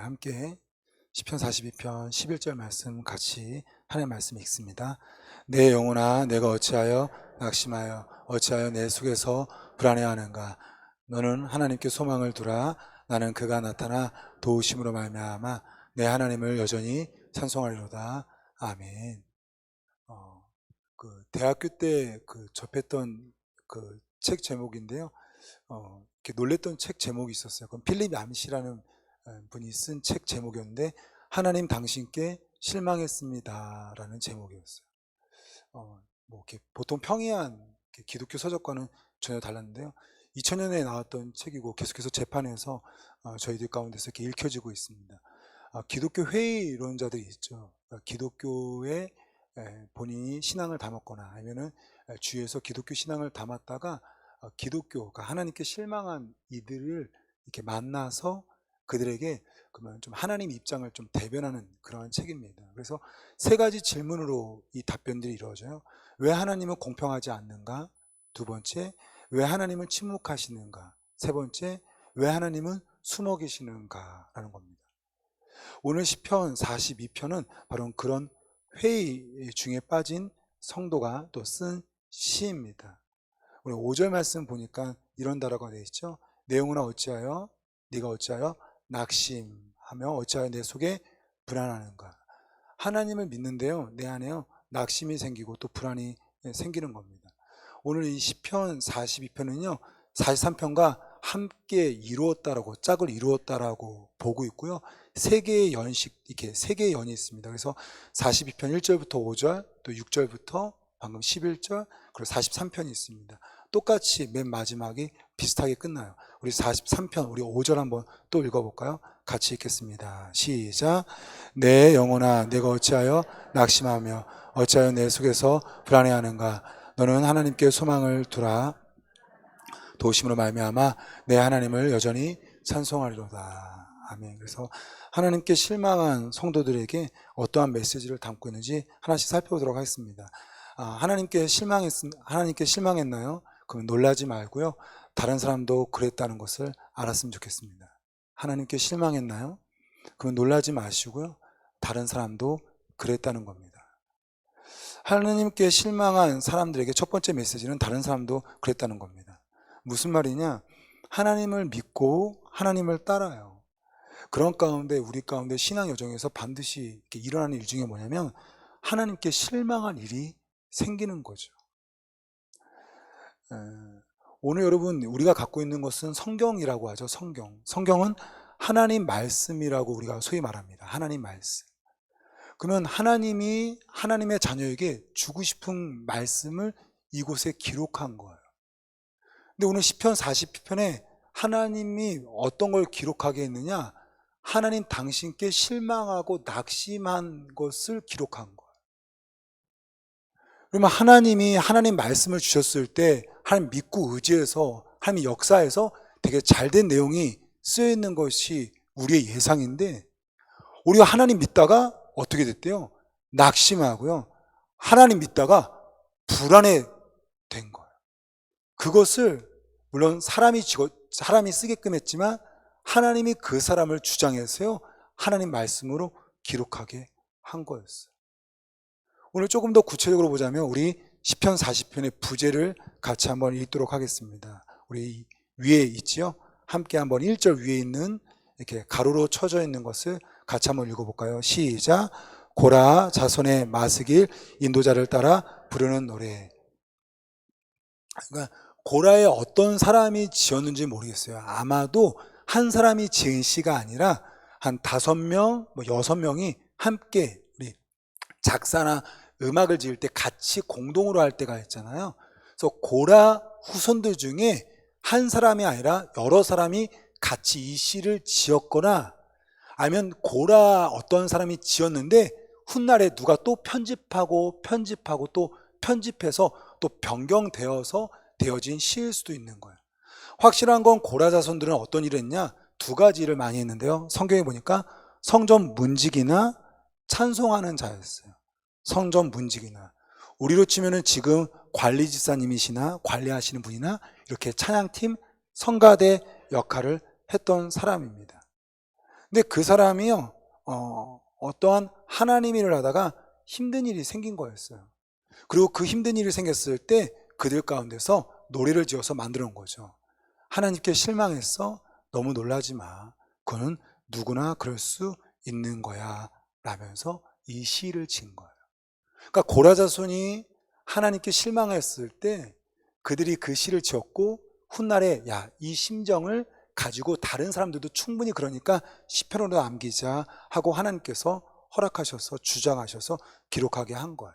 함께 시편 42편 11절 말씀 같이 하나님의 말씀 읽습니다. 내 영혼아 내가 어찌하여 낙심하여 어찌하여 내 속에서 불안해하는가. 너는 하나님께 소망을 두라. 나는 그가 나타나 도우심으로 말미암아 내 하나님을 여전히 찬송하리로다. 아멘. 대학교 때 접했던 책 제목인데요. 이렇게 놀랬던 책 제목이 있었어요. 그건 필립 얌시라는 분이 쓴 책 제목이었는데, 하나님 당신께 실망했습니다 라는 제목이었어요. 이렇게 보통 평이한 기독교 서적과는 전혀 달랐는데요. 2000년에 나왔던 책이고 계속해서 재판에서 저희들 가운데서 이렇게 읽혀지고 있습니다. 기독교 회의론자들이 있죠. 기독교에 본인이 신앙을 담았거나 아니면은 주위에서 기독교 신앙을 담았다가 기독교가 하나님께 실망한 이들을 이렇게 만나서 그들에게 그러면 좀 하나님 입장을 좀 대변하는 그러한 책입니다. 그래서 세 가지 질문으로 이 답변들이 이루어져요. 왜 하나님은 공평하지 않는가? 두 번째, 왜 하나님은 침묵하시는가? 세 번째, 왜 하나님은 숨어 계시는가? 라는 겁니다. 오늘 시편 42편은 바로 그런 회의 중에 빠진 성도가 또 쓴 시입니다. 우리 5절 말씀 보니까 이런 단어가 되어 있죠. 내 영혼아 어찌하여 네가 어찌하여 낙심하며 어찌하여 내 속에 불안하는가. 하나님을 믿는데요, 내 안에요 낙심이 생기고 또 불안이 생기는 겁니다. 오늘 이 시편 42편은요 43편과 함께 이루었다라고, 짝을 이루었다라고 보고 있고요. 세 개의 연식, 이렇게 세 개의 연이 있습니다. 그래서 42편 1절부터 5절, 또 6절부터 방금 11절, 그리고 43편이 있습니다. 똑같이 맨 마지막이 비슷하게 끝나요. 우리 43편, 우리 5절 한번 또 읽어볼까요? 같이 읽겠습니다. 시작. 내 영혼아 내가 어찌하여 낙심하며 어찌하여 내 속에서 불안해하는가. 너는 하나님께 소망을 두라. 도우심으로 말미암아 내 하나님을 여전히 찬송하리로다. 아멘. 그래서 하나님께 실망한 성도들에게 어떠한 메시지를 담고 있는지 하나씩 살펴보도록 하겠습니다. 하나님께 실망했나요? 그럼 놀라지 말고요, 다른 사람도 그랬다는 것을 알았으면 좋겠습니다. 하나님께 실망했나요? 그럼 놀라지 마시고요, 다른 사람도 그랬다는 겁니다. 하나님께 실망한 사람들에게 첫 번째 메시지는 다른 사람도 그랬다는 겁니다. 무슨 말이냐? 하나님을 믿고 하나님을 따라요. 그런 가운데 우리 가운데 신앙 여정에서 반드시 이렇게 일어나는 일 중에 뭐냐면 하나님께 실망한 일이 생기는 거죠. 오늘 여러분 우리가 갖고 있는 것은 성경이라고 하죠. 성경은 하나님 말씀이라고 우리가 소위 말합니다. 하나님 말씀. 그러면 하나님이 하나님의 자녀에게 주고 싶은 말씀을 이곳에 기록한 거예요. 근데 오늘 시편 40편에 하나님이 어떤 걸 기록하게 했느냐? 하나님 당신께 실망하고 낙심한 것을 기록한 거예요. 그러면 하나님이 하나님 말씀을 주셨을 때 하나님 믿고 의지해서 하나님 역사에서 되게 잘된 내용이 쓰여 있는 것이 우리의 예상인데, 우리가 하나님 믿다가 어떻게 됐대요? 낙심하고요, 하나님 믿다가 불안해 된 거예요. 그것을 물론 사람이 쓰게끔 했지만 하나님이 그 사람을 주장해서요 하나님 말씀으로 기록하게 한 거였어요. 오늘 조금 더 구체적으로 보자면 우리 시편 40편의 부제를 같이 한번 읽도록 하겠습니다. 우리 위에 있지요? 함께 한번 1절 위에 있는 이렇게 가로로 쳐져 있는 것을 같이 한번 읽어볼까요? 시작. 고라 자손의 마스길 인도자를 따라 부르는 노래. 그러니까 고라에 어떤 사람이 지었는지 모르겠어요. 아마도 한 사람이 지은 시가 아니라 한 5명, 6명이 함께 우리 작사나 음악을 지을 때 같이 공동으로 할 때가 있잖아요. 그래서 고라 후손들 중에 한 사람이 아니라 여러 사람이 같이 이 시를 지었거나, 아니면 고라 어떤 사람이 지었는데 훗날에 누가 또 편집하고 또 편집해서 또 변경되어서 되어진 시일 수도 있는 거예요. 확실한 건 고라 자손들은 어떤 일을 했냐? 두 가지 일을 많이 했는데요, 성경에 보니까 성전 문지기나 찬송하는 자였어요. 성전 문지기나, 우리로 치면은 지금 관리집사님이시나 관리하시는 분이나 이렇게 찬양팀 성가대 역할을 했던 사람입니다. 근데 그 사람이요, 어떠한 하나님 일을 하다가 힘든 일이 생긴 거였어요. 그리고 그 힘든 일이 생겼을 때 그들 가운데서 노래를 지어서 만들어 놓은 거죠. 하나님께 실망했어? 너무 놀라지 마. 그거는 누구나 그럴 수 있는 거야. 라면서 이 시를 지은 거예요. 그러니까 고라자손이 하나님께 실망했을 때 그들이 그 시를 지었고 훗날에 야, 이 심정을 가지고 다른 사람들도 충분히 그러니까 시편으로 남기자 하고 하나님께서 허락하셔서 주장하셔서 기록하게 한 거예요.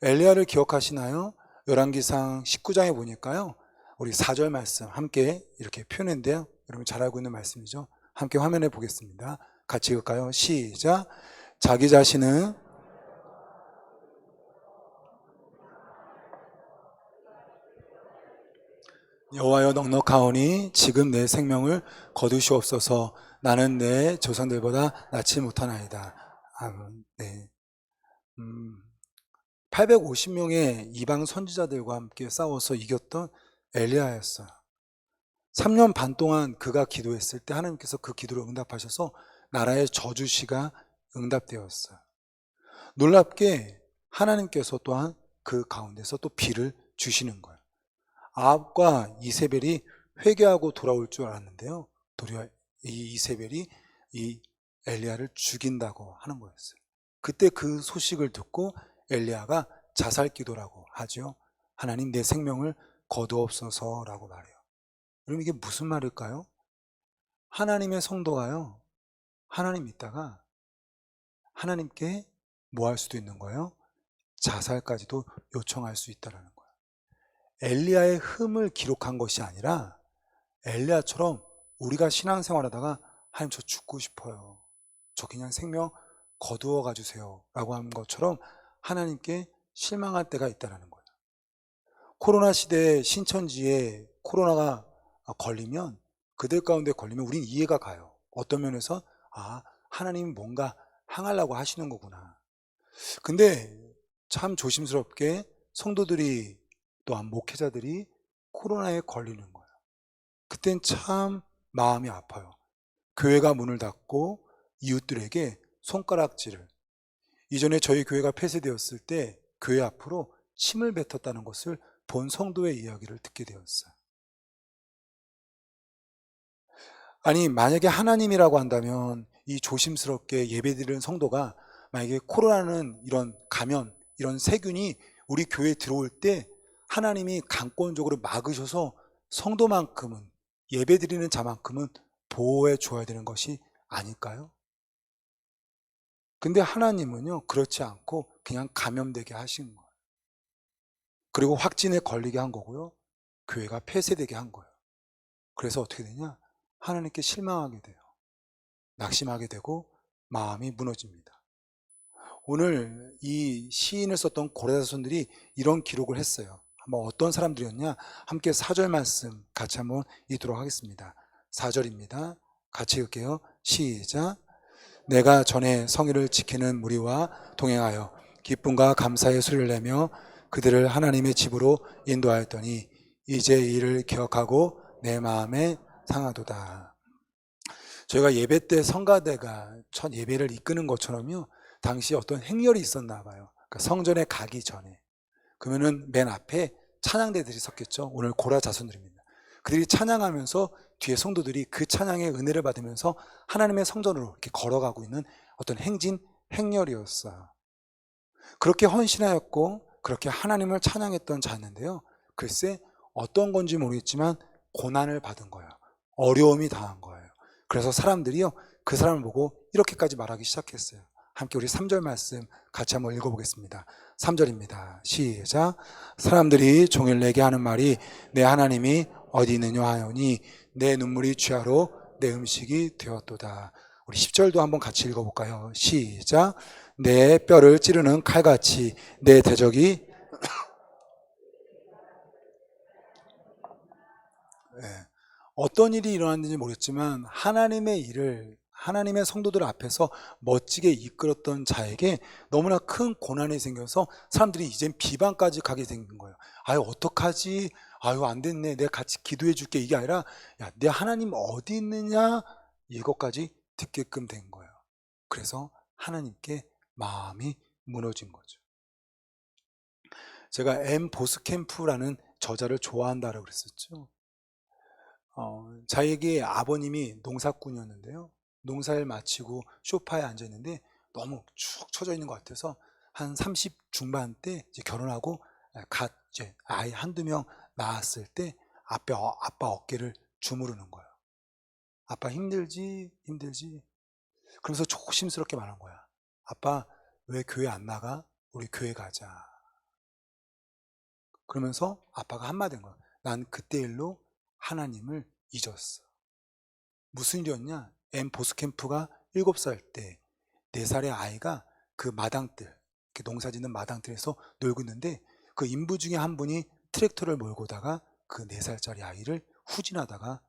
엘리야를 기억하시나요? 열왕기상 19장에 보니까요, 우리 4절 말씀 함께 이렇게 표현했는데요. 여러분 잘 알고 있는 말씀이죠. 함께 화면에 보겠습니다. 같이 읽을까요? 시작. 자기 자신은 여호와여 넉넉하오니 지금 내 생명을 거두시옵소서. 나는 내 조상들보다 낫지 못하나이다. 아멘. 네. 850명의 이방 선지자들과 함께 싸워서 이겼던 엘리야였어요. 3년 반 동안 그가 기도했을 때 하나님께서 그 기도를 응답하셔서 나라의 저주시가 응답되었어요. 놀랍게 하나님께서 또한 그 가운데서 또 비를 주시는 거예요. 아합과 이세벨이 회개하고 돌아올 줄 알았는데요, 도리어 이 이세벨이 이 엘리야를 죽인다고 하는 거였어요. 그때 그 소식을 듣고 엘리야가 자살 기도라고 하죠. 하나님 내 생명을 거두옵소서라고 말해요. 그럼 이게 무슨 말일까요? 하나님의 성도가요, 하나님 있다가 하나님께 뭐 할 수도 있는 거예요? 자살까지도 요청할 수 있다는 거예요. 엘리야의 흠을 기록한 것이 아니라 엘리야처럼 우리가 신앙생활하다가 하나님 저 죽고 싶어요, 저 그냥 생명 거두어 가주세요 라고 하는 것처럼 하나님께 실망할 때가 있다는 거예요. 코로나 시대에 신천지에 코로나가 걸리면, 그들 가운데 걸리면 우린 이해가 가요. 어떤 면에서 하나님이 뭔가 항하려고 하시는 거구나. 근데 참 조심스럽게 성도들이 또한 목회자들이 코로나에 걸리는 거예요. 그땐 참 마음이 아파요. 교회가 문을 닫고 이웃들에게 손가락질을, 이전에 저희 교회가 폐쇄되었을 때 교회 앞으로 침을 뱉었다는 것을 본 성도의 이야기를 듣게 되었어요. 아니, 만약에 하나님이라고 한다면 이 조심스럽게 예배드리는 성도가 만약에 코로나는 이런 감염, 이런 세균이 우리 교회에 들어올 때 하나님이 강권적으로 막으셔서 성도만큼은, 예배드리는 자만큼은 보호해 줘야 되는 것이 아닐까요? 근데 하나님은요, 그렇지 않고 그냥 감염되게 하신 거예요. 그리고 확진에 걸리게 한 거고요, 교회가 폐쇄되게 한 거예요. 그래서 어떻게 되냐? 하나님께 실망하게 돼요. 낙심하게 되고 마음이 무너집니다. 오늘 이 시인을 썼던 고레자손들이 이런 기록을 했어요. 한번 어떤 사람들이었냐? 함께 4절 말씀 같이 한번 읽도록 하겠습니다. 4절입니다. 같이 읽게요. 시작. 내가 전에 성의를 지키는 무리와 동행하여 기쁨과 감사의 소리를 내며 그들을 하나님의 집으로 인도하였더니 이제 이를 기억하고 내 마음에 상하도다. 저희가 예배 때 성가대가 첫 예배를 이끄는 것처럼요, 당시 어떤 행렬이 있었나 봐요. 그러니까 성전에 가기 전에 그러면은 맨 앞에 찬양대들이 섰겠죠. 오늘 고라 자손들입니다. 그들이 찬양하면서 뒤에 성도들이 그 찬양의 은혜를 받으면서 하나님의 성전으로 이렇게 걸어가고 있는 어떤 행렬이었어요. 그렇게 헌신하였고 그렇게 하나님을 찬양했던 자였는데요, 글쎄 어떤 건지 모르겠지만 고난을 받은 거예요. 어려움이 당한 거예요. 그래서 사람들이요, 그 사람을 보고 이렇게까지 말하기 시작했어요. 함께 우리 3절 말씀 같이 한번 읽어보겠습니다. 3절입니다. 시작. 사람들이 종일 내게 하는 말이 내 하나님이 어디 있느냐 하오니 내 눈물이 취하로 내 음식이 되었도다. 우리 10절도 한번 같이 읽어볼까요? 시작. 내 뼈를 찌르는 칼같이 내 대적이 어떤 일이 일어났는지 모르겠지만 하나님의 일을 하나님의 성도들 앞에서 멋지게 이끌었던 자에게 너무나 큰 고난이 생겨서 사람들이 이젠 비방까지 가게 생긴 거예요. 아유 어떡하지? 아유 안 됐네. 내가 같이 기도해 줄게. 이게 아니라 야, 내 하나님 어디 있느냐? 이것까지 듣게끔 된 거예요. 그래서 하나님께 마음이 무너진 거죠. 제가 엠 보스캠프라는 저자를 좋아한다라고 그랬었죠. 자기의 아버님이 농사꾼이었는데요. 농사를 마치고 소파에 앉아 있는데 너무 축 처져 있는 것 같아서 한 30 중반 때 이제 결혼하고 갓 이제 아이 한두 명 낳았을 때 아빠 어깨를 주무르는 거예요. 아빠 힘들지? 힘들지? 그러면서 조심스럽게 말한 거야. 아빠 왜 교회 안 나가? 우리 교회 가자. 그러면서 아빠가 한마디 한 거야. 난 그때 일로 하나님을 잊었어. 무슨 일이었냐? 엠 보스캠프가 7살 때 4살의 아이가 그 마당들, 이렇게 농사 짓는 마당들에서 놀고 있는데 그 인부 중에 한 분이 트랙터를 몰고다가 그 4살짜리 아이를 후진하다가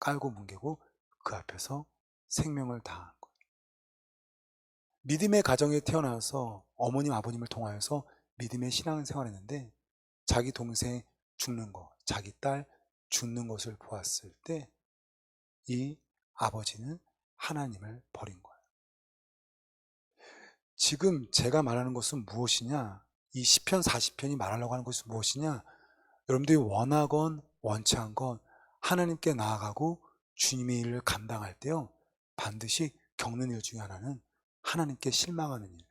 깔고 뭉개고 그 앞에서 생명을 다한 거예요. 믿음의 가정에 태어나서 어머님 아버님을 통하여서 믿음의 신앙생활을 했는데 자기 동생 죽는 거, 자기 딸 죽는 것을 보았을 때 이 아버지는 하나님을 버린 거예요. 지금 제가 말하는 것은 무엇이냐? 이 시편 40편이 말하려고 하는 것은 무엇이냐? 여러분들이 원하건 원치 않건 하나님께 나아가고 주님의 일을 감당할 때요, 반드시 겪는 일 중에 하나는 하나님께 실망하는 일,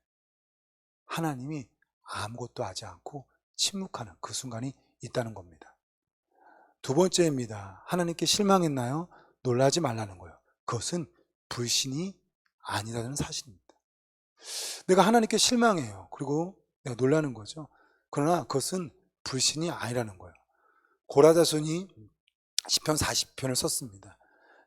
하나님이 아무것도 하지 않고 침묵하는 그 순간이 있다는 겁니다. 두 번째입니다. 하나님께 실망했나요? 놀라지 말라는 거예요. 그것은 불신이 아니라는 사실입니다. 내가 하나님께 실망해요. 그리고 내가 놀라는 거죠. 그러나 그것은 불신이 아니라는 거예요. 고라자손이 시편 40편을 썼습니다.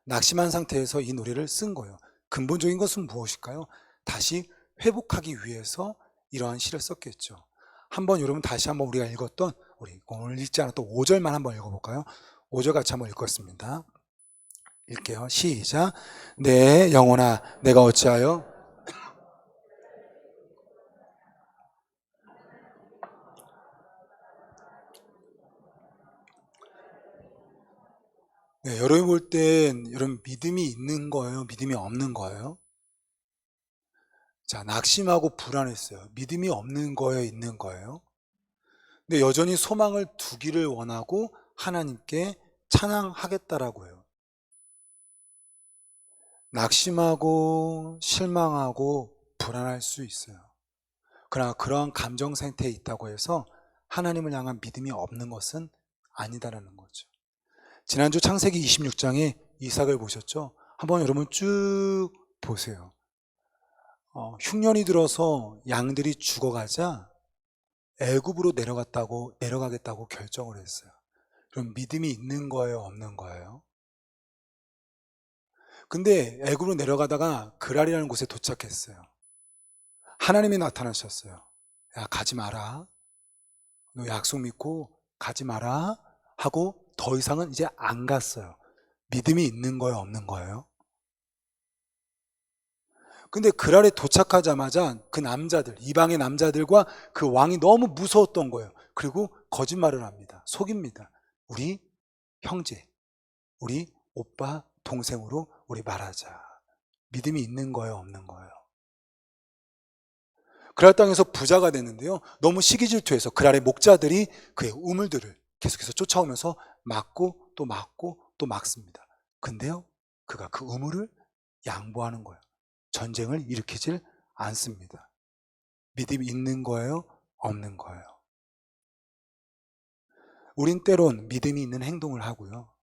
낙심한 상태에서 이 노래를 쓴 거예요. 근본적인 것은 무엇일까요? 다시 회복하기 위해서 이러한 시를 썼겠죠. 한번 여러분 다시 한번 우리가 읽었던, 우리 오늘 읽지 않았던 5절만 한번 읽어볼까요? 5절 같이 한번 읽겠습니다. 읽게요. 시작. 내 영혼아 내가 어찌하여 네, 여러분이 볼 땐 여러분 믿음이 있는 거예요? 믿음이 없는 거예요? 자, 낙심하고 불안했어요. 믿음이 없는 거예요? 있는 거예요? 근데 여전히 소망을 두기를 원하고 하나님께 찬양하겠다라고 해요. 낙심하고 실망하고 불안할 수 있어요. 그러나 그러한 감정 상태에 있다고 해서 하나님을 향한 믿음이 없는 것은 아니다라는 거죠. 지난주 창세기 26장에 이삭을 보셨죠? 한번 여러분 쭉 보세요. 흉년이 들어서 양들이 죽어가자 애굽으로 내려가겠다고 결정을 했어요. 그럼 믿음이 있는 거예요, 없는 거예요? 근데 애굽으로 내려가다가 그랄이라는 곳에 도착했어요. 하나님이 나타나셨어요. 야, 가지 마라. 너 약속 믿고 가지 마라 하고 더 이상은 이제 안 갔어요. 믿음이 있는 거예요, 없는 거예요? 근데 그랄에 도착하자마자 그 남자들, 이방의 남자들과 그 왕이 너무 무서웠던 거예요. 그리고 거짓말을 합니다. 속입니다. 우리 형제, 우리 오빠, 동생으로 우리 말하자. 믿음이 있는 거예요, 없는 거예요? 그랄 땅에서 부자가 됐는데요, 너무 시기질투해서 그랄의 목자들이 그의 우물들을 계속해서 쫓아오면서 막고 또 막고 또 막습니다. 근데요, 그가 그 우물을 양보하는 거예요. 전쟁을 일으키질 않습니다. 믿음이 있는 거예요, 없는 거예요? 우린 때론 믿음이 있는 행동을 하고요,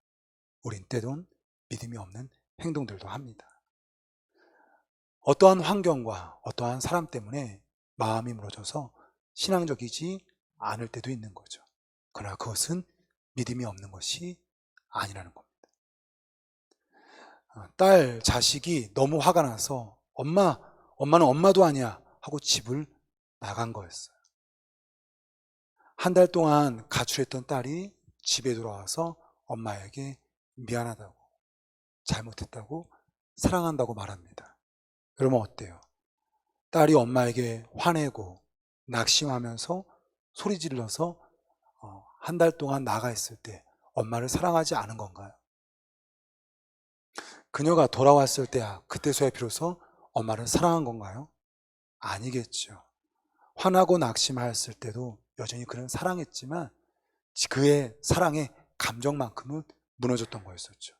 우린 때론 믿음이 없는 행동들도 합니다. 어떠한 환경과 어떠한 사람 때문에 마음이 무너져서 신앙적이지 않을 때도 있는 거죠. 그러나 그것은 믿음이 없는 것이 아니라는 겁니다. 딸, 자식이 너무 화가 나서 엄마는 엄마도 아니야 하고 집을 나간 거였어요. 한 달 동안 가출했던 딸이 집에 돌아와서 엄마에게 미안하다고, 잘못했다고, 사랑한다고 말합니다. 여러분 어때요? 딸이 엄마에게 화내고 낙심하면서 소리 질러서 한 달 동안 나가 있을 때 엄마를 사랑하지 않은 건가요? 그녀가 돌아왔을 때야 그때서야 비로소 엄마를 사랑한 건가요? 아니겠죠. 화나고 낙심하였을 때도 여전히 그는 사랑했지만 그의 사랑의 감정만큼은 무너졌던 거였었죠.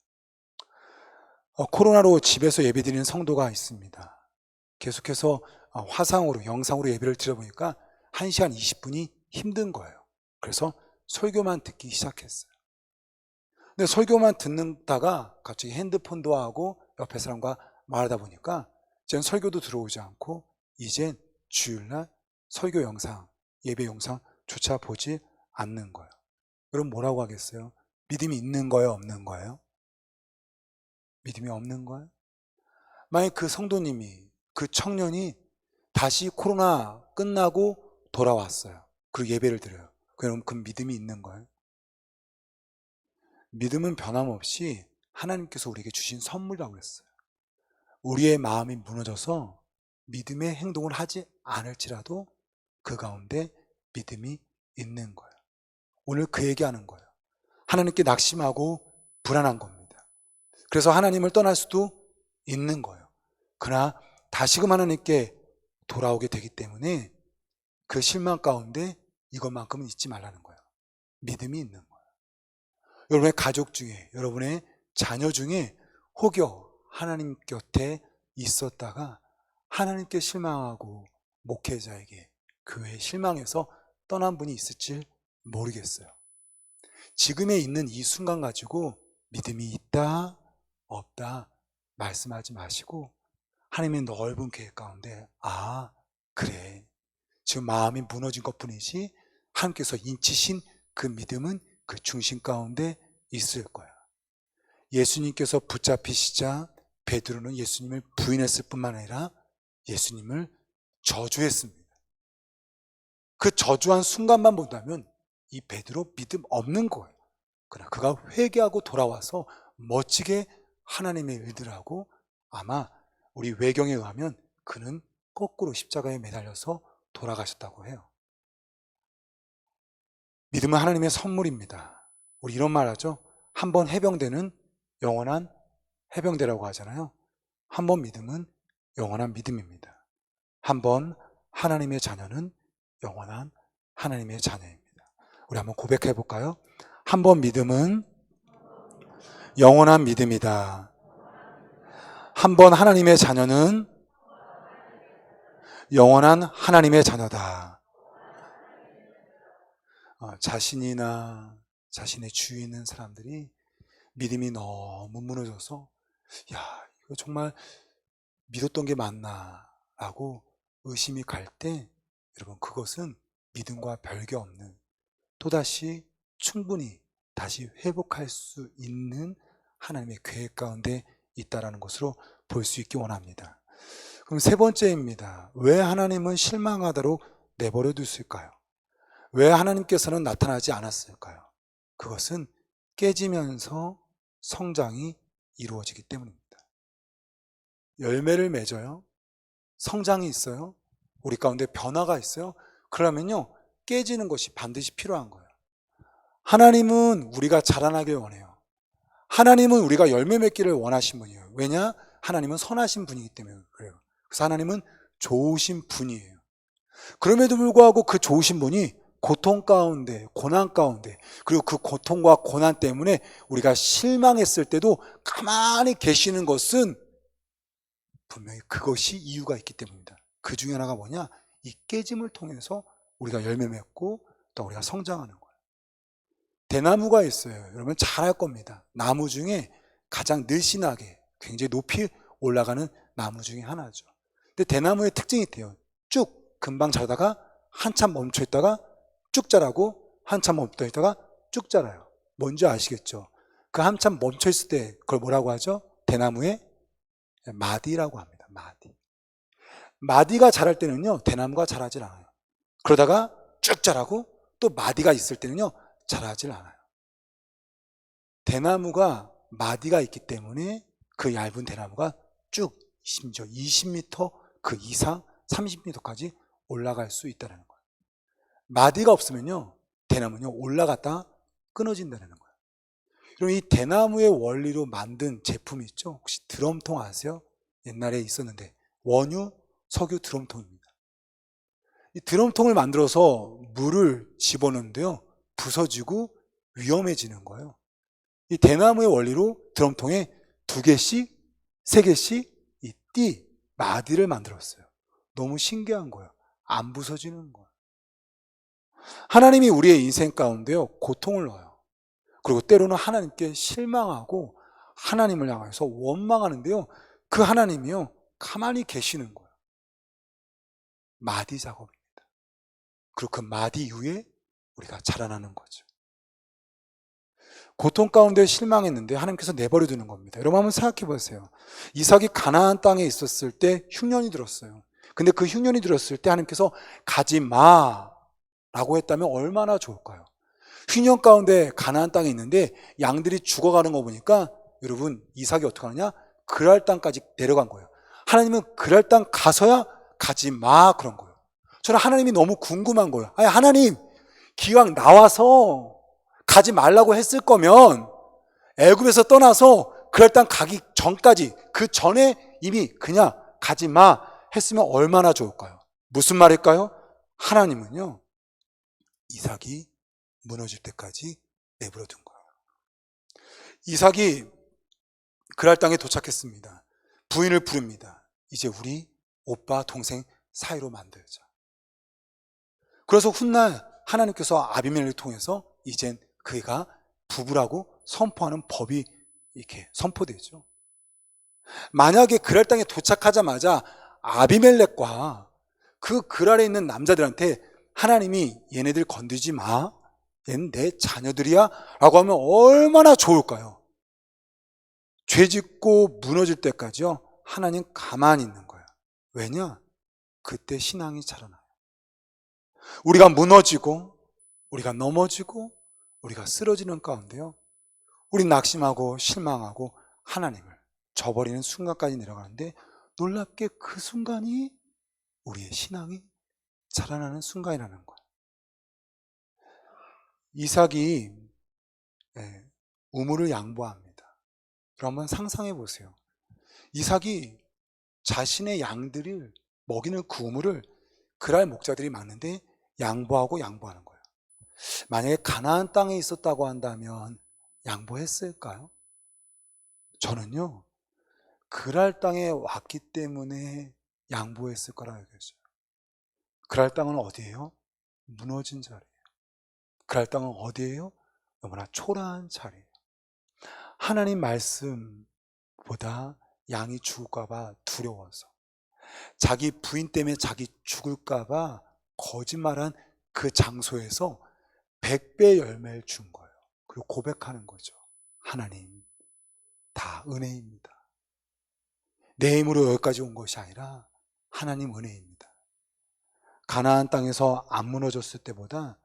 코로나로 집에서 예배드리는 성도가 있습니다. 계속해서 화상으로 영상으로 예배를 드려보니까 1시간 20분이 힘든 거예요. 그래서 설교만 듣기 시작했어요. 근데 설교만 듣다가 갑자기 핸드폰도 하고 옆에 사람과 말하다 보니까 이젠 설교도 들어오지 않고 이젠 주일날 설교 영상, 예배 영상조차 보지 않는 거예요. 그럼 뭐라고 하겠어요? 믿음이 있는 거예요, 없는 거예요? 믿음이 없는 거예요? 만약 그 성도님이, 그 청년이 다시 코로나 끝나고 돌아왔어요. 그리고 예배를 드려요. 그럼 그 믿음이 있는 거예요? 믿음은 변함없이 하나님께서 우리에게 주신 선물이라고 했어요. 우리의 마음이 무너져서 믿음의 행동을 하지 않을지라도 그 가운데 믿음이 있는 거예요. 오늘 그 얘기하는 거예요. 하나님께 낙심하고 불안한 겁니다. 그래서 하나님을 떠날 수도 있는 거예요. 그러나 다시금 하나님께 돌아오게 되기 때문에 그 실망 가운데 이것만큼은 잊지 말라는 거예요. 믿음이 있는 거예요. 여러분의 가족 중에, 여러분의 자녀 중에 혹여 하나님 곁에 있었다가 하나님께 실망하고 목회자에게 교회에 실망해서 떠난 분이 있을지 모르겠어요. 지금에 있는 이 순간 가지고 믿음이 있다, 없다 말씀하지 마시고 하나님의 넓은 계획 가운데 그래. 지금 마음이 무너진 것뿐이지 하나님께서 인치신 그 믿음은 그 중심 가운데 있을 거야. 예수님께서 붙잡히시자 베드로는 예수님을 부인했을 뿐만 아니라 예수님을 저주했습니다. 그 저주한 순간만 본다면 이 베드로 믿음 없는 거예요. 그러나 그가 회개하고 돌아와서 멋지게 하나님의 일들을 하고 아마 우리 외경에 의하면 그는 거꾸로 십자가에 매달려서 돌아가셨다고 해요. 믿음은 하나님의 선물입니다. 우리 이런 말 하죠. 한 번 해병대는 영원한 해병대라고 하잖아요. 한 번 믿음은 영원한 믿음입니다. 한 번 하나님의 자녀는 영원한 하나님의 자녀입니다. 우리 한번 고백해 볼까요? 한 번 믿음은 영원한 믿음이다. 한 번 하나님의 자녀는 영원한 하나님의 자녀다. 자신이나 자신의 주위에 있는 사람들이 믿음이 너무 무너져서 이거 정말 믿었던 게 맞나 라고 의심이 갈 때 여러분 그것은 믿음과 별개 없는 또다시 충분히 다시 회복할 수 있는 하나님의 계획 가운데 있다라는 것으로 볼 수 있기 원합니다. 그럼 세 번째입니다. 왜 하나님은 실망하도록 내버려 두실까요? 왜 하나님께서는 나타나지 않았을까요? 그것은 깨지면서 성장이 이루어지기 때문입니다. 열매를 맺어요. 성장이 있어요. 우리 가운데 변화가 있어요. 그러면요, 깨지는 것이 반드시 필요한 거예요. 하나님은 우리가 자라나길 원해요. 하나님은 우리가 열매 맺기를 원하신 분이에요. 왜냐? 하나님은 선하신 분이기 때문에 그래요. 그래서 하나님은 좋으신 분이에요. 그럼에도 불구하고 그 좋으신 분이 고통 가운데, 고난 가운데, 그리고 그 고통과 고난 때문에 우리가 실망했을 때도 가만히 계시는 것은 분명히 그것이 이유가 있기 때문입니다. 그 중에 하나가 뭐냐? 이 깨짐을 통해서 우리가 열매 맺고 또 우리가 성장하는 거예요. 대나무가 있어요. 여러분 잘 알 겁니다. 나무 중에 가장 늘씬하게 굉장히 높이 올라가는 나무 중에 하나죠. 근데 대나무의 특징이 있대요. 쭉 금방 자라다가 한참 멈춰 있다가 쭉 자라고 한참 멈춰 있다가 쭉 자라요. 뭔지 아시겠죠? 그 한참 멈춰 있을 때 그걸 뭐라고 하죠? 대나무의 마디라고 합니다. 마디가 자랄 때는요, 대나무가 자라질 않아요. 그러다가 쭉 자라고 또 마디가 있을 때는요, 자라질 않아요. 대나무가 마디가 있기 때문에 그 얇은 대나무가 쭉 심지어 20m 그 이상 30m까지 올라갈 수 있다는 거예요. 마디가 없으면요, 대나무는요, 올라갔다 끊어진다는 거예요. 그럼 이 대나무의 원리로 만든 제품이 있죠. 혹시 드럼통 아세요? 옛날에 있었는데 원유, 석유 드럼통입니다. 이 드럼통을 만들어서 물을 집어넣는데요, 부서지고 위험해지는 거예요. 이 대나무의 원리로 드럼통에 2개씩, 3개씩 이 마디를 만들었어요. 너무 신기한 거예요. 안 부서지는 거예요. 하나님이 우리의 인생 가운데요, 고통을 넣어요. 그리고 때로는 하나님께 실망하고 하나님을 향해서 원망하는데요, 그 하나님이요, 가만히 계시는 거예요. 마디 작업입니다. 그리고 그 마디 이후에 우리가 자라나는 거죠. 고통 가운데 실망했는데 하나님께서 내버려 두는 겁니다. 여러분 한번 생각해 보세요. 이삭이 가나안 땅에 있었을 때 흉년이 들었어요. 근데 그 흉년이 들었을 때 하나님께서 가지 마 라고 했다면 얼마나 좋을까요? 흉년 가운데 가나안 땅에 있는데 양들이 죽어가는 거 보니까 여러분, 이삭이 어떻게 하느냐? 그랄 땅까지 내려간 거예요. 하나님은 그랄 땅 가서야 가지 마 그런 거예요. 저는 하나님이 너무 궁금한 거예요. 아니, 하나님, 기왕 나와서 가지 말라고 했을 거면 애굽에서 떠나서 그랄 땅 가기 전까지, 그 전에 이미 그냥 가지 마 했으면 얼마나 좋을까요? 무슨 말일까요? 하나님은요, 이삭이 무너질 때까지 내버려 둔 거예요. 이삭이 그랄 땅에 도착했습니다. 부인을 부릅니다. 이제 우리 오빠 동생 사이로 만들자. 그래서 훗날 하나님께서 아비멜렉을 통해서 이젠 그가 부부라고 선포하는 법이 이렇게 선포되죠. 만약에 그랄 땅에 도착하자마자 아비멜렉과 그 그랄에 있는 남자들한테 하나님이 얘네들 건드리지 마, 얘는 내 자녀들이야 라고 하면 얼마나 좋을까요? 죄 짓고 무너질 때까지요, 하나님 가만히 있는 거예요. 왜냐? 그때 신앙이 자라나요. 우리가 무너지고 우리가 넘어지고 우리가 쓰러지는 가운데요, 우리 낙심하고 실망하고 하나님을 저버리는 순간까지 내려가는데, 놀랍게 그 순간이 우리의 신앙이 자라나는 순간이라는 거예요. 이삭이 우물을 양보합니다. 그럼 한번 상상해 보세요. 이삭이 자신의 양들을 먹이는 그 우물을 그랄 목자들이 많은데 양보하고 양보하는 거예요. 만약에 가나안 땅에 있었다고 한다면 양보했을까요? 저는요, 그랄 땅에 왔기 때문에 양보했을 거라 여겨져요. 그랄 땅은 어디예요? 무너진 자리예요. 그랄 땅은 어디예요? 너무나 초라한 자리예요. 하나님 말씀보다 양이 죽을까봐 두려워서, 자기 부인 때문에 자기 죽을까봐 거짓말한 그 장소에서 100배 열매를 준 거예요. 그리고 고백하는 거죠. 하나님, 다 은혜입니다. 내 힘으로 여기까지 온 것이 아니라 하나님 은혜입니다. 가나안 땅에서 안 무너졌을 때보다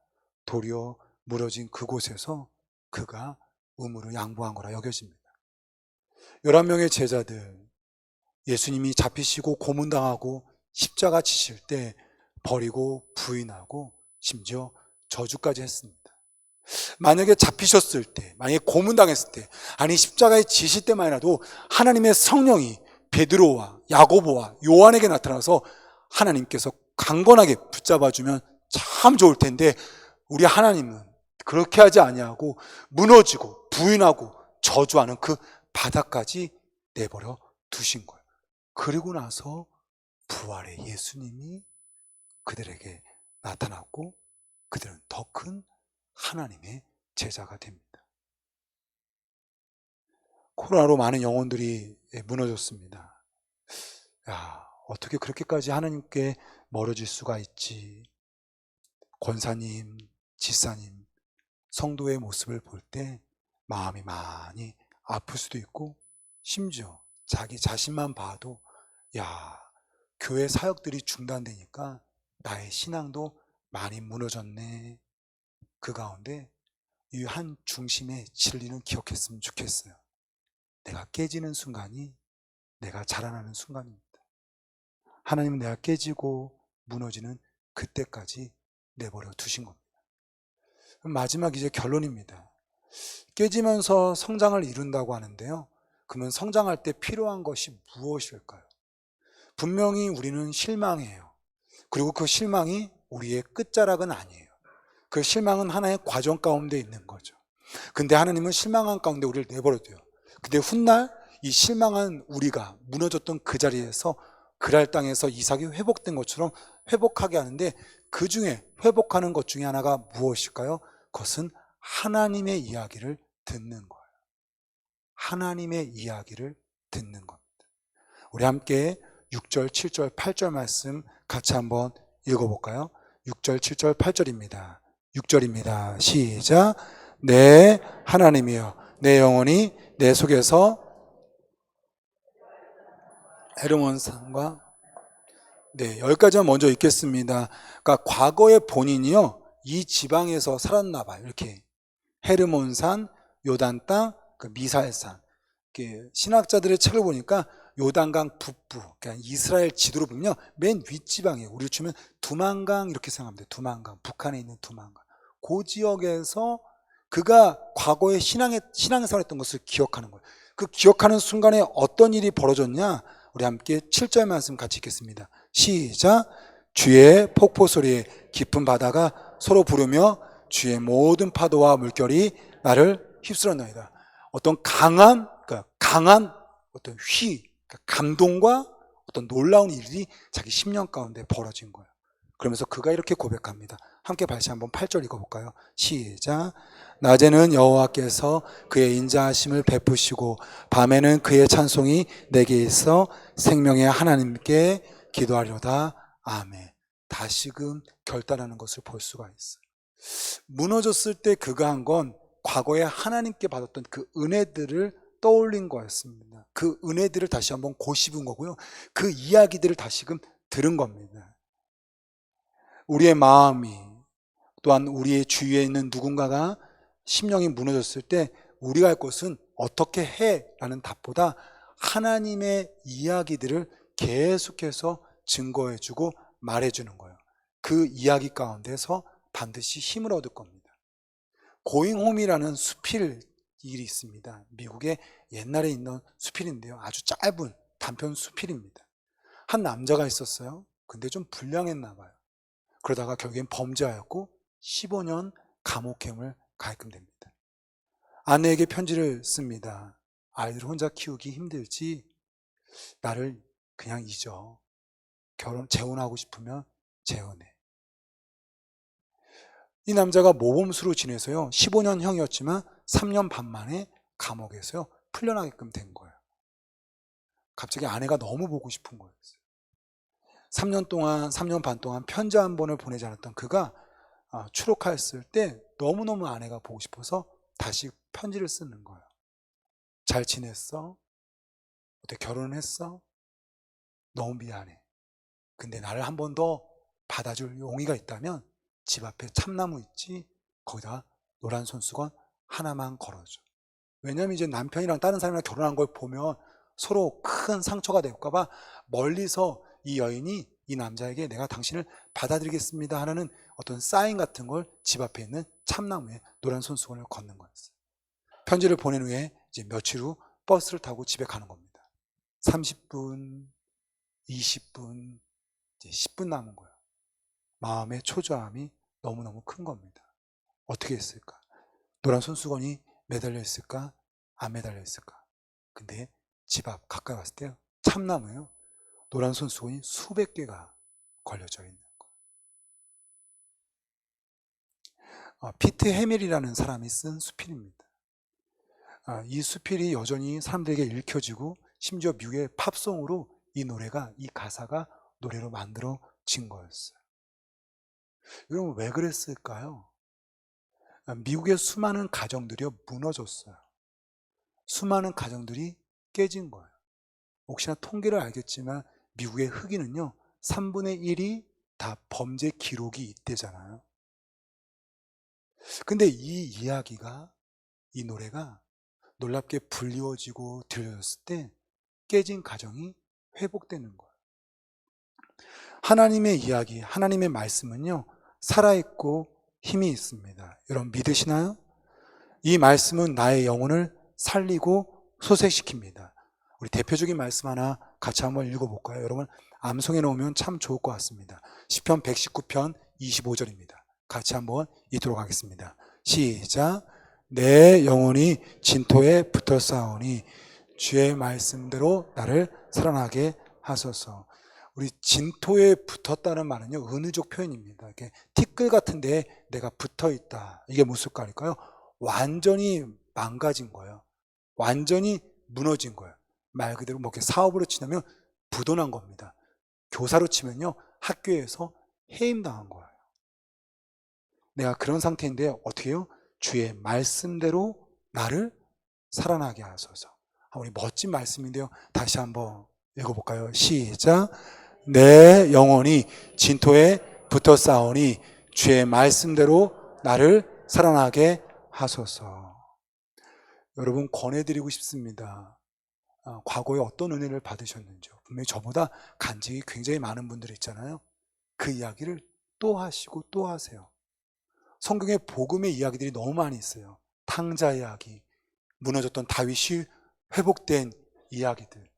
도리어 무너진 그곳에서 그가 우물을 양보한 거라 여겨집니다. 11명의 제자들, 예수님이 잡히시고 고문당하고 십자가 지실 때 버리고 부인하고 심지어 저주까지 했습니다. 만약에 잡히셨을 때, 만약에 고문당했을 때, 아니 십자가에 지실 때만이라도 하나님의 성령이 베드로와 야고보와 요한에게 나타나서 하나님께서 강건하게 붙잡아주면 참 좋을 텐데, 우리 하나님은 그렇게 하지 아니하고 무너지고 부인하고 저주하는 그 바닥까지 내버려 두신 거예요. 그리고 나서 부활의 예수님이 그들에게 나타났고 그들은 더 큰 하나님의 제자가 됩니다. 코로나로 많은 영혼들이 무너졌습니다. 야, 어떻게 그렇게까지 하나님께 멀어질 수가 있지? 권사님, 지사님, 성도의 모습을 볼 때 마음이 많이 아플 수도 있고, 심지어 자기 자신만 봐도 야, 교회 사역들이 중단되니까 나의 신앙도 많이 무너졌네. 그 가운데 이 한 중심의 진리는 기억했으면 좋겠어요. 내가 깨지는 순간이 내가 자라나는 순간입니다. 하나님은 내가 깨지고 무너지는 그때까지 내버려 두신 겁니다. 마지막 이제 결론입니다. 깨지면서 성장을 이룬다고 하는데요. 그러면 성장할 때 필요한 것이 무엇일까요? 분명히 우리는 실망해요. 그리고 그 실망이 우리의 끝자락은 아니에요. 그 실망은 하나의 과정 가운데 있는 거죠. 근데 하나님은 실망한 가운데 우리를 내버려둬요. 근데 훗날 이 실망한 우리가 무너졌던 그 자리에서 그랄 땅에서 이삭이 회복된 것처럼 회복하게 하는데, 그 중에 회복하는 것 중에 하나가 무엇일까요? 그것은 하나님의 이야기를 듣는 거예요. 하나님의 이야기를 듣는 겁니다. 우리 함께 6절, 7절, 8절 말씀 같이 한번 읽어볼까요? 6절, 7절, 8절입니다. 6절입니다. 시작. 내 하나님이여, 내 영혼이 내 속에서 헤르몬산과, 네, 여기까지만 먼저 읽겠습니다. 그러니까 과거의 본인이요, 이 지방에서 살았나 봐요. 이렇게 헤르몬산, 요단 땅, 그 미살산. 신학자들의 책을 보니까 요단강 북부, 그러니까 이스라엘 지도로 보면 맨 윗지방이에요. 우리로 치면 두만강 이렇게 생각하면 돼요. 두만강, 북한에 있는 두만강. 그 지역에서 그가 과거에 신앙생활 했던 것을 기억하는 거예요. 그 기억하는 순간에 어떤 일이 벌어졌냐? 우리 함께 7절 말씀 같이 읽겠습니다. 시작. 주의 폭포 소리에 깊은 바다가 서로 부르며 주의 모든 파도와 물결이 나를 휩쓸었나이다. 어떤 강한 어떤 그러니까 감동과 어떤 놀라운 일이 자기 심령 가운데 벌어진 거예요. 그러면서 그가 이렇게 고백합니다. 함께 다시 한번 8절 읽어볼까요? 시작. 낮에는 여호와께서 그의 인자하심을 베푸시고 밤에는 그의 찬송이 내게 있어 생명의 하나님께 기도하려다. 아멘. 다시금 결단하는 것을 볼 수가 있어요. 무너졌을 때 그가 한 건 과거에 하나님께 받았던 그 은혜들을 떠올린 거였습니다. 그 은혜들을 다시 한번 고집은 거고요. 그 이야기들을 다시금 들은 겁니다. 우리의 마음이, 또한 우리의 주위에 있는 누군가가 심령이 무너졌을 때 우리가 할 것은 어떻게 해? 라는 답보다 하나님의 이야기들을 계속해서 증거해주고 말해주는 거예요. 그 이야기 가운데서 반드시 힘을 얻을 겁니다. 고잉홈이라는 수필 일이 있습니다. 미국에 옛날에 있는 수필인데요. 아주 짧은 단편 수필입니다. 한 남자가 있었어요. 근데 좀 불량했나 봐요. 그러다가 결국엔 범죄하였고 15년 감옥행을 가게끔 됩니다. 아내에게 편지를 씁니다. 아이들 혼자 키우기 힘들지, 나를 그냥 잊어. 재혼하고 싶으면 재혼해. 이 남자가 모범수로 지내서요, 15년형이었지만 3년 반 만에 감옥에서요 풀려나게끔 된 거예요. 갑자기 아내가 너무 보고 싶은 거였어요. 3년 반 동안 편지 한 번을 보내지 않았던 그가 추록했을 때 너무너무 아내가 보고 싶어서 다시 편지를 쓰는 거예요. 잘 지냈어? 어떻게 결혼했어? 너무 미안해. 근데 나를 한 번 더 받아줄 용의가 있다면 집 앞에 참나무 있지? 거기다 노란 손수건 하나만 걸어줘. 왜냐면 이제 남편이랑 다른 사람이랑 결혼한 걸 보면 서로 큰 상처가 될까봐 멀리서 이 여인이 이 남자에게 내가 당신을 받아들이겠습니다 하는 어떤 사인 같은 걸 집 앞에 있는 참나무에 노란 손수건을 걷는 거였어요. 편지를 보낸 후에 이제 며칠 후 버스를 타고 집에 가는 겁니다. 30분, 20분, 이제 10분 남은 거예요. 마음의 초조함이 너무너무 큰 겁니다. 어떻게 했을까? 노란 손수건이 매달려 있을까? 안 매달려 있을까? 근데 집 앞 가까이 왔을 때요, 참나무에요, 노란 손수건이 수백 개가 걸려져 있는 거예요. 피트 해밀이라는 사람이 쓴 수필입니다. 이 수필이 여전히 사람들에게 읽혀지고 심지어 미국의 팝송으로 이 노래가, 이 가사가 노래로 만들어진 거였어요. 여러분, 왜 그랬을까요? 미국의 수많은 가정들이 무너졌어요. 수많은 가정들이 깨진 거예요. 혹시나 통계를 알겠지만 미국의 흑인은요 3분의 1이 다 범죄 기록이 있대잖아요. 근데 이 이야기가, 이 노래가 놀랍게 불리워지고 들려졌을 때 깨진 가정이 회복되는 거예요. 하나님의 이야기, 하나님의 말씀은요 살아있고 힘이 있습니다. 여러분 믿으시나요? 이 말씀은 나의 영혼을 살리고 소생시킵니다. 우리 대표적인 말씀 하나 같이 한번 읽어볼까요? 여러분 암송해 놓으면 참 좋을 것 같습니다. 시편 119편 25절입니다. 같이 한번 읽도록 하겠습니다. 시작. 내 영혼이 진토에 붙어 싸우니 주의 말씀대로 나를 살아나게 하소서. 우리 진토에 붙었다는 말은요, 은유적 표현입니다. 이렇게 티끌 같은 데에 내가 붙어 있다. 이게 무슨 말일까요? 완전히 망가진 거예요. 완전히 무너진 거예요. 말 그대로 뭐 이렇게 사업으로 치면 부도난 겁니다. 교사로 치면요, 학교에서 해임당한 거예요. 내가 그런 상태인데 어떻게 해요? 주의 말씀대로 나를 살아나게 하소서. 우리 멋진 말씀인데요. 다시 한번 읽어볼까요? 시작. 내 영혼이 진토에 붙어 싸우니 주의 말씀대로 나를 살아나게 하소서. 여러분 권해드리고 싶습니다. 과거에 어떤 은혜를 받으셨는지요. 분명히 저보다 간증이 굉장히 많은 분들이 있잖아요. 그 이야기를 또 하시고 또 하세요. 성경에 복음의 이야기들이 너무 많이 있어요. 탕자 이야기, 무너졌던 다윗이 회복된 이야기들.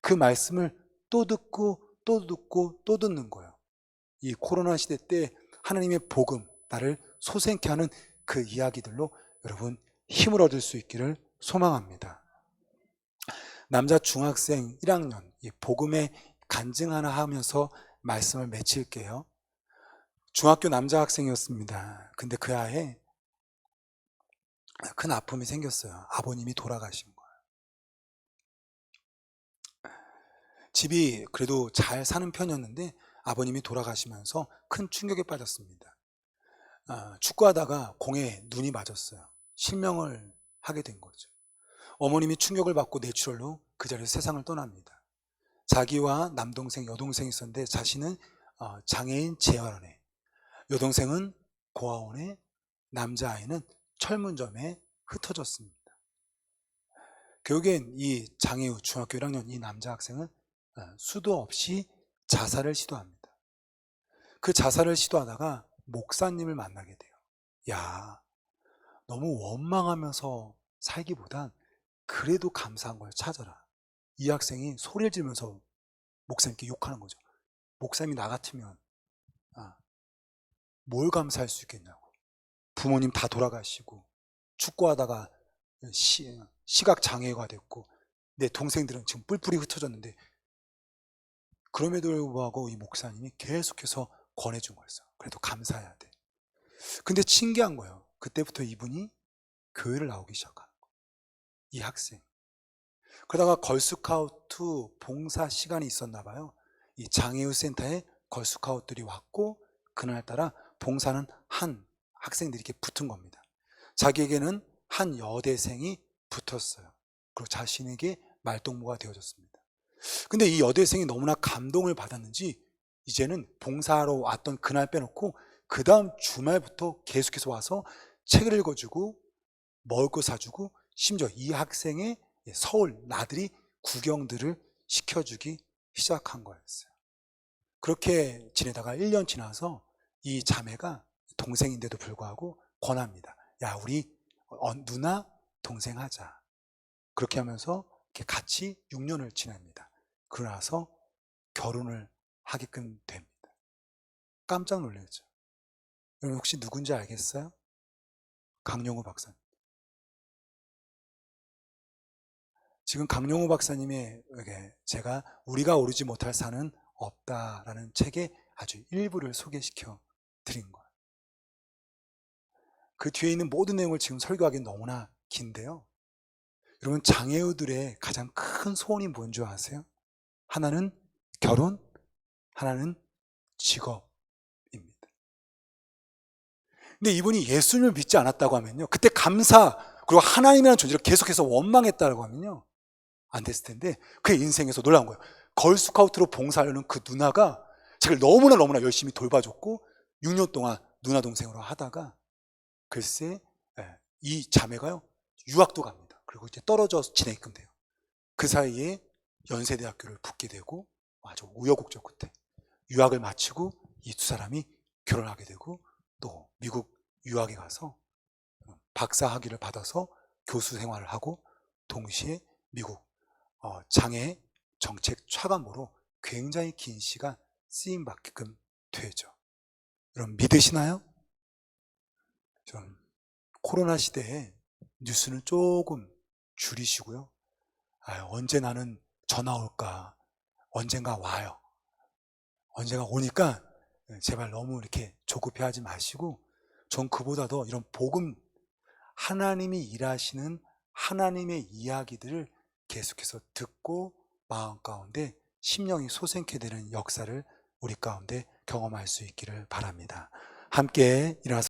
그 말씀을 또 듣고 또 듣고 또 듣는 거예요. 이 코로나 시대 때 하나님의 복음, 나를 소생케 하는 그 이야기들로 여러분 힘을 얻을 수 있기를 소망합니다. 남자 중학생 1학년 이 복음의 간증 하나 하면서 말씀을 맺힐게요. 중학교 남자 학생이었습니다. 근데 그 아이에 큰 아픔이 생겼어요. 아버님이 돌아가신 거예요. 집이 그래도 잘 사는 편이었는데 아버님이 돌아가시면서 큰 충격에 빠졌습니다. 축구하다가 공에 눈이 맞았어요. 실명을 하게 된 거죠. 어머님이 충격을 받고 뇌출혈로 그 자리에서 세상을 떠납니다. 자기와 남동생, 여동생이 있었는데 자신은 장애인 재활원에, 여동생은 고아원에, 남자아이는 철문점에 흩어졌습니다. 결국엔 이 장애우 중학교 1학년 이 남자 학생은 수도 없이 자살을 시도합니다. 그 자살을 시도하다가 목사님을 만나게 돼요. 야, 너무 원망하면서 살기보단 그래도 감사한 걸 찾아라. 이 학생이 소리를 지르면서 목사님께 욕하는 거죠. 목사님이 나 같으면 뭘 감사할 수 있겠냐고. 부모님 다 돌아가시고 축구하다가 시각장애가 됐고 내 동생들은 지금 뿔뿔이 흩어졌는데 그럼에도 불구하고 이 목사님이 계속해서 권해준 거였어요. 그래도 감사해야 돼. 근데 신기한 거예요. 그때부터 이분이 교회를 나오기 시작하는 거예요. 이 학생. 그러다가 걸스카우트 봉사 시간이 있었나 봐요. 이 장애우 센터에 걸스카우트들이 왔고 그날따라 봉사는 한 학생들이 이렇게 붙은 겁니다. 자기에게는 한 여대생이 붙었어요. 그리고 자신에게 말동무가 되어졌습니다. 근데 이 여대생이 너무나 감동을 받았는지 이제는 봉사하러 왔던 그날 빼놓고 그 다음 주말부터 계속해서 와서 책을 읽어주고 먹을 거 사주고 심지어 이 학생의 서울 나들이 구경들을 시켜주기 시작한 거였어요. 그렇게 지내다가 1년 지나서 이 자매가 동생인데도 불구하고 권합니다. 야, 우리 누나 동생 하자. 그렇게 하면서 이렇게 같이 6년을 지냅니다. 그러고 나서 결혼을 하게끔 됩니다. 깜짝 놀랐죠. 여러분 혹시 누군지 알겠어요? 강영우 박사님. 지금 강영우 박사님의 제가 우리가 오르지 못할 산은 없다라는 책의 아주 일부를 소개시켜 드린 거예요. 그 뒤에 있는 모든 내용을 지금 설교하기는 너무나 긴데요. 여러분 장애우들의 가장 큰 소원이 뭔지 아세요? 하나는 결혼, 하나는 직업입니다. 근데 이분이 예수님을 믿지 않았다고 하면요, 그때 감사 그리고 하나님이라는 존재를 계속해서 원망했다고 하면요 안 됐을 텐데 그의 인생에서 놀라운 거예요. 걸스카우트로 봉사하려는 그 누나가 자기를 너무나 열심히 돌봐줬고 6년 동안 누나 동생으로 하다가 글쎄 이 자매가요 유학도 갑니다. 그리고 이제 떨어져 지내게끔 돼요. 그 사이에 연세대학교를 붙게 되고 아주 우여곡절 끝에 유학을 마치고 이 두 사람이 결혼하게 되고 또 미국 유학에 가서 박사 학위를 받아서 교수 생활을 하고 동시에 미국 장애 정책 차관보로 굉장히 긴 시간 쓰임 받게끔 되죠. 여러분 믿으시나요? 좀 코로나 시대에 뉴스는 조금 줄이시고요. 언제 나는 전화 올까? 언젠가 와요. 언젠가 오니까 제발 너무 이렇게 조급해하지 마시고, 전 그보다도 이런 복음, 하나님이 일하시는 하나님의 이야기들을 계속해서 듣고 마음 가운데 심령이 솟게 되는 역사를 우리 가운데 경험할 수 있기를 바랍니다. 함께 일어나서